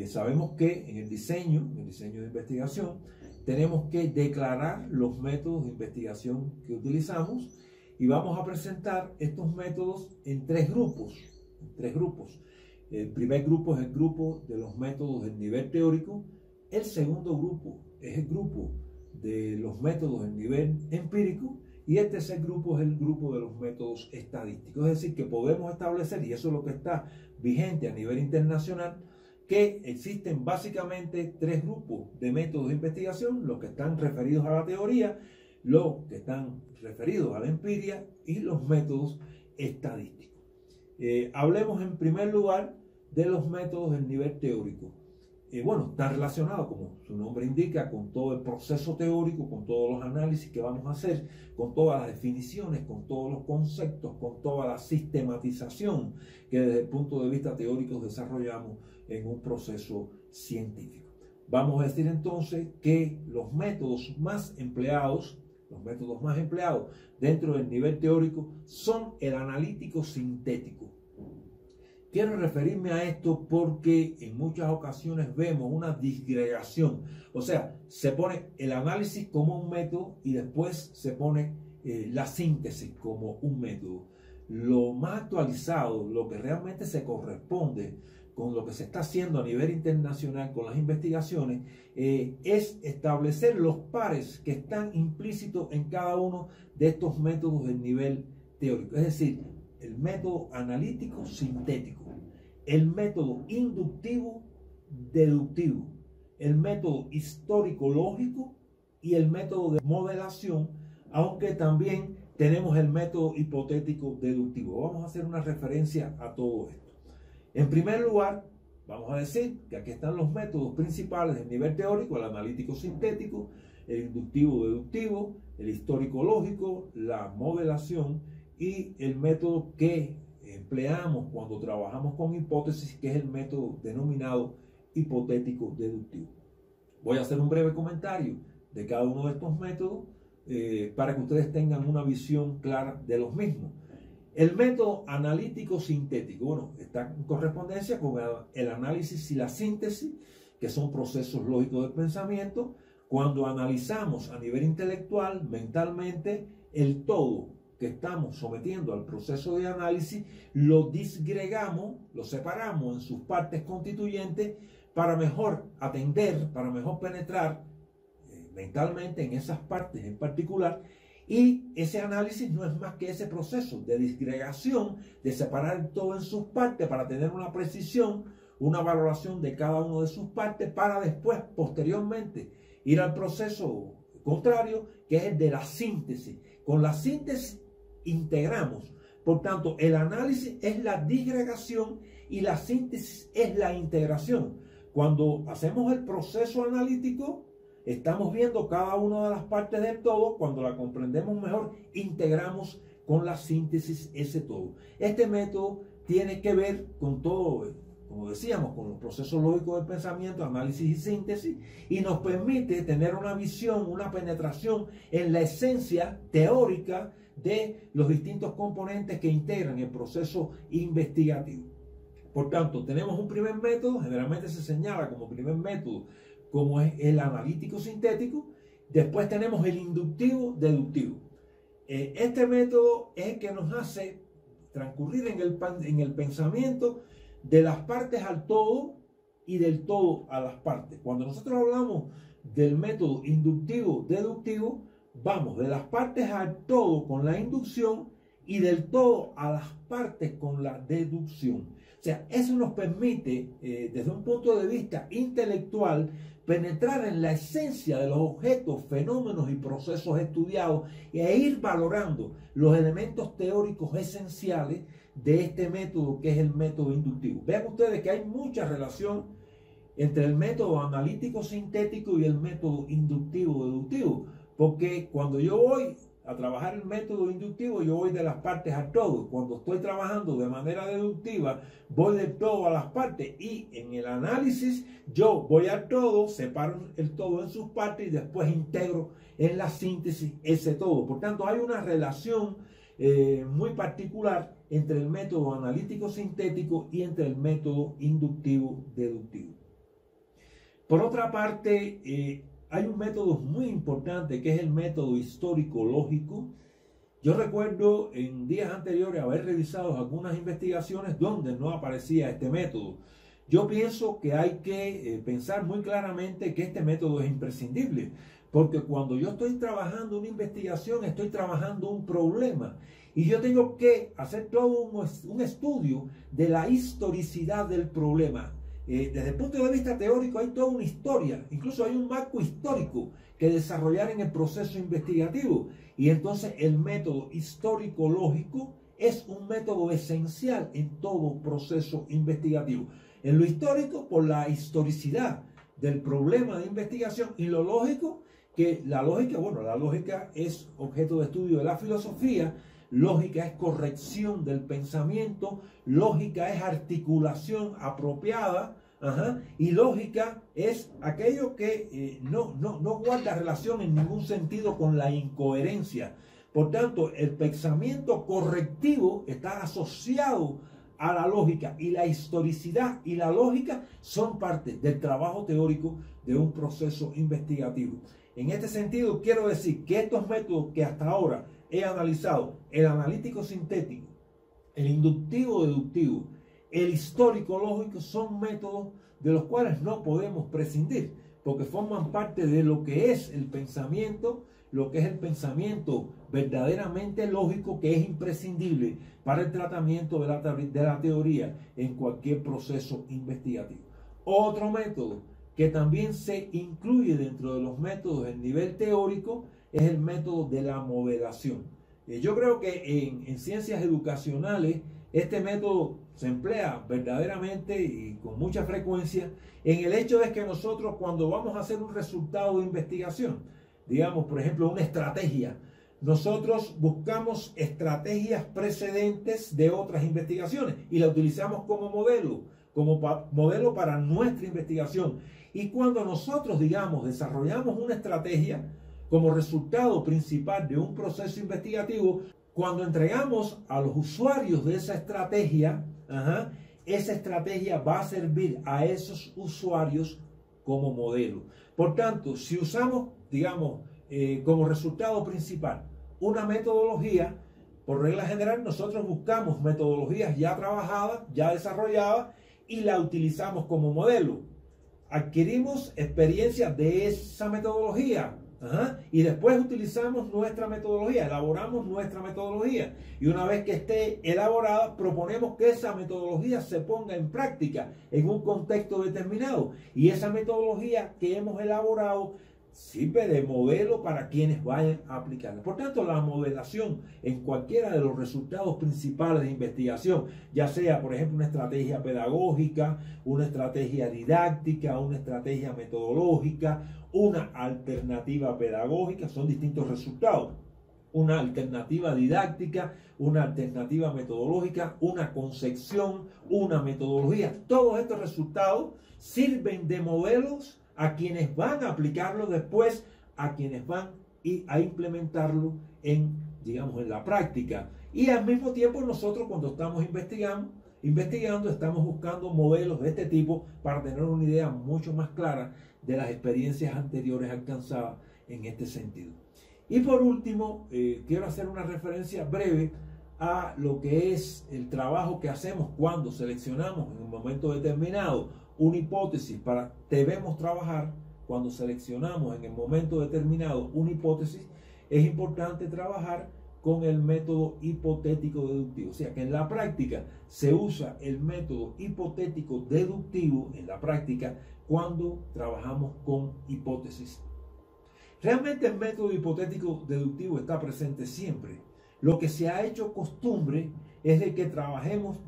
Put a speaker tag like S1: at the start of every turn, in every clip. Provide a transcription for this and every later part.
S1: Sabemos que en el diseño de investigación, tenemos que declarar los métodos de investigación que utilizamos y vamos a presentar estos métodos en tres grupos. El primer grupo es el grupo de los métodos del nivel teórico. El segundo grupo es el grupo de los métodos del nivel empírico. Y el tercer grupo es el grupo de los métodos estadísticos. Es decir, que podemos establecer, y eso es lo que está vigente a nivel internacional, que existen básicamente tres grupos de métodos de investigación: los que están referidos a la teoría, los que están referidos a la empiria y los métodos estadísticos. Hablemos en primer lugar de los métodos del nivel teórico. Bueno, está relacionado, como su nombre indica, con todo el proceso teórico, con todos los análisis que vamos a hacer, con todas las definiciones, con todos los conceptos, con toda la sistematización que desde el punto de vista teórico desarrollamos en un proceso científico. Vamos a decir entonces que los métodos más empleados dentro del nivel teórico son el analítico sintético. Quiero referirme a esto porque en muchas ocasiones vemos una disgregación. O sea, se pone el análisis como un método y después se pone la síntesis como un método. Lo más actualizado, lo que realmente se corresponde con lo que se está haciendo a nivel internacional con las investigaciones, es establecer los pares que están implícitos en cada uno de estos métodos del nivel teórico. Es decir, el método analítico sintético, el método inductivo deductivo, el método histórico lógico y el método de modelación, aunque también tenemos el método hipotético deductivo. Vamos a hacer una referencia a todo esto. En primer lugar, vamos a decir que aquí están los métodos principales del nivel teórico: el analítico sintético, el inductivo deductivo, el histórico lógico, la modelación y el método que empleamos cuando trabajamos con hipótesis, que es el método denominado hipotético deductivo. Voy a hacer un breve comentario de cada uno de estos métodos para que ustedes tengan una visión clara de los mismos. El método analítico sintético, bueno, está en correspondencia con el análisis y la síntesis, que son procesos lógicos del pensamiento. Cuando analizamos a nivel intelectual, mentalmente, el todo que estamos sometiendo al proceso de análisis, lo disgregamos, lo separamos en sus partes constituyentes para mejor atender, para mejor penetrar mentalmente en esas partes en particular. Y ese análisis no es más que ese proceso de disgregación, de separar todo en sus partes para tener una precisión, una valoración de cada una de sus partes, para después, posteriormente, ir al proceso contrario, que es el de la síntesis. Con la síntesis integramos. Por tanto, el análisis es la disgregación y la síntesis es la integración. Cuando hacemos el proceso analítico, estamos viendo cada una de las partes del todo. Cuando la comprendemos mejor, integramos con la síntesis ese todo. Este método tiene que ver con todo, como decíamos, con los procesos lógicos del pensamiento, análisis y síntesis, y nos permite tener una visión, una penetración en la esencia teórica de los distintos componentes que integran el proceso investigativo. Por tanto, tenemos un primer método, generalmente se señala como primer método, como es el analítico sintético. Después tenemos el inductivo deductivo. Este método es el que nos hace transcurrir en el pensamiento de las partes al todo y del todo a las partes. Cuando nosotros hablamos del método inductivo deductivo, vamos de las partes al todo con la inducción y del todo a las partes con la deducción. O sea, eso nos permite, desde un punto de vista intelectual, penetrar en la esencia de los objetos, fenómenos y procesos estudiados e ir valorando los elementos teóricos esenciales de este método, que es el método inductivo. Vean ustedes que hay mucha relación entre el método analítico sintético y el método inductivo deductivo, porque cuando yo voy a trabajar el método inductivo, yo voy de las partes al todo. Cuando estoy trabajando de manera deductiva, voy del todo a las partes, y en el análisis yo voy al todo, separo el todo en sus partes y después integro en la síntesis ese todo. Por tanto, hay una relación muy particular entre el método analítico sintético y entre el método inductivo deductivo. Por otra parte, hay un método muy importante que es el método histórico-lógico. Yo recuerdo en días anteriores haber revisado algunas investigaciones donde no aparecía este método. Yo pienso que hay que pensar muy claramente que este método es imprescindible, porque cuando yo estoy trabajando una investigación, estoy trabajando un problema y yo tengo que hacer todo un estudio de la historicidad del problema. Desde el punto de vista teórico hay toda una historia, incluso hay un marco histórico que desarrollar en el proceso investigativo. Y entonces el método histórico-lógico es un método esencial en todo proceso investigativo. En lo histórico, por la historicidad del problema de investigación, y lo lógico, que la lógica es objeto de estudio de la filosofía, lógica es corrección del pensamiento, lógica es articulación apropiada, y lógica es aquello que no guarda relación en ningún sentido con la incoherencia. Por tanto, el pensamiento correctivo está asociado a la lógica, y la historicidad y la lógica son parte del trabajo teórico de un proceso investigativo. En este sentido, quiero decir que estos métodos que hasta ahora he analizado, el analítico sintético, el inductivo deductivo, el histórico lógico, son métodos de los cuales no podemos prescindir, porque forman parte de lo que es el pensamiento, lo que es el pensamiento verdaderamente lógico, que es imprescindible para el tratamiento de la teoría en cualquier proceso investigativo. Otro método que también se incluye dentro de los métodos en nivel teórico es el método de la modelación. Yo creo que en ciencias educacionales este método se emplea verdaderamente y con mucha frecuencia en el hecho de que nosotros, cuando vamos a hacer un resultado de investigación, digamos, por ejemplo, una estrategia, nosotros buscamos estrategias precedentes de otras investigaciones y la utilizamos como modelo para nuestra investigación. Y cuando nosotros, digamos, desarrollamos una estrategia como resultado principal de un proceso investigativo, cuando entregamos a los usuarios de esa estrategia va a servir a esos usuarios como modelo. Por tanto, si usamos, digamos, como resultado principal una metodología, por regla general nosotros buscamos metodologías ya trabajadas, ya desarrolladas, y la utilizamos como modelo. Adquirimos experiencia de esa metodología, y después utilizamos nuestra metodología, elaboramos nuestra metodología, y una vez que esté elaborada, proponemos que esa metodología se ponga en práctica en un contexto determinado, y esa metodología que hemos elaborado sirve de modelo para quienes vayan a aplicarla. Por tanto, la modelación en cualquiera de los resultados principales de investigación, ya sea, por ejemplo, una estrategia pedagógica, una estrategia didáctica, una estrategia metodológica, una alternativa pedagógica, son distintos resultados. Una alternativa didáctica, una alternativa metodológica, una concepción, una metodología. Todos estos resultados sirven de modelos a quienes van a aplicarlo después, a quienes van a implementarlo en, digamos, en la práctica. Y al mismo tiempo nosotros, cuando estamos investigando, estamos buscando modelos de este tipo para tener una idea mucho más clara de las experiencias anteriores alcanzadas en este sentido. Y por último, quiero hacer una referencia breve a lo que es el trabajo que hacemos cuando seleccionamos en un momento determinado una hipótesis. Debemos trabajar cuando seleccionamos en el momento determinado una hipótesis. Es importante trabajar con el método hipotético deductivo, o sea que en la práctica se usa el método hipotético deductivo en la práctica cuando trabajamos con hipótesis. Realmente el método hipotético deductivo está presente siempre. Lo que se ha hecho costumbre es de que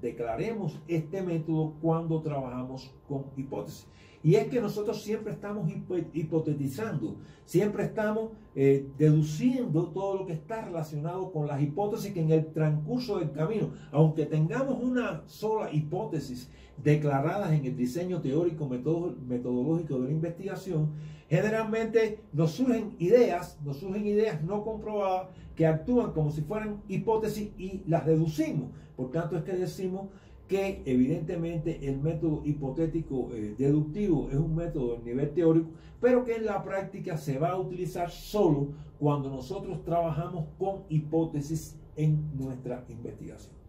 S1: declaremos este método cuando trabajamos con hipótesis. Y es que nosotros siempre estamos hipotetizando, siempre estamos deduciendo todo lo que está relacionado con las hipótesis, que en el transcurso del camino, aunque tengamos una sola hipótesis declarada en el diseño teórico metodológico de la investigación, generalmente nos surgen ideas no comprobadas que actúan como si fueran hipótesis y las deducimos. Por tanto, es que decimos que evidentemente el método hipotético deductivo es un método de nivel teórico, pero que en la práctica se va a utilizar solo cuando nosotros trabajamos con hipótesis en nuestra investigación.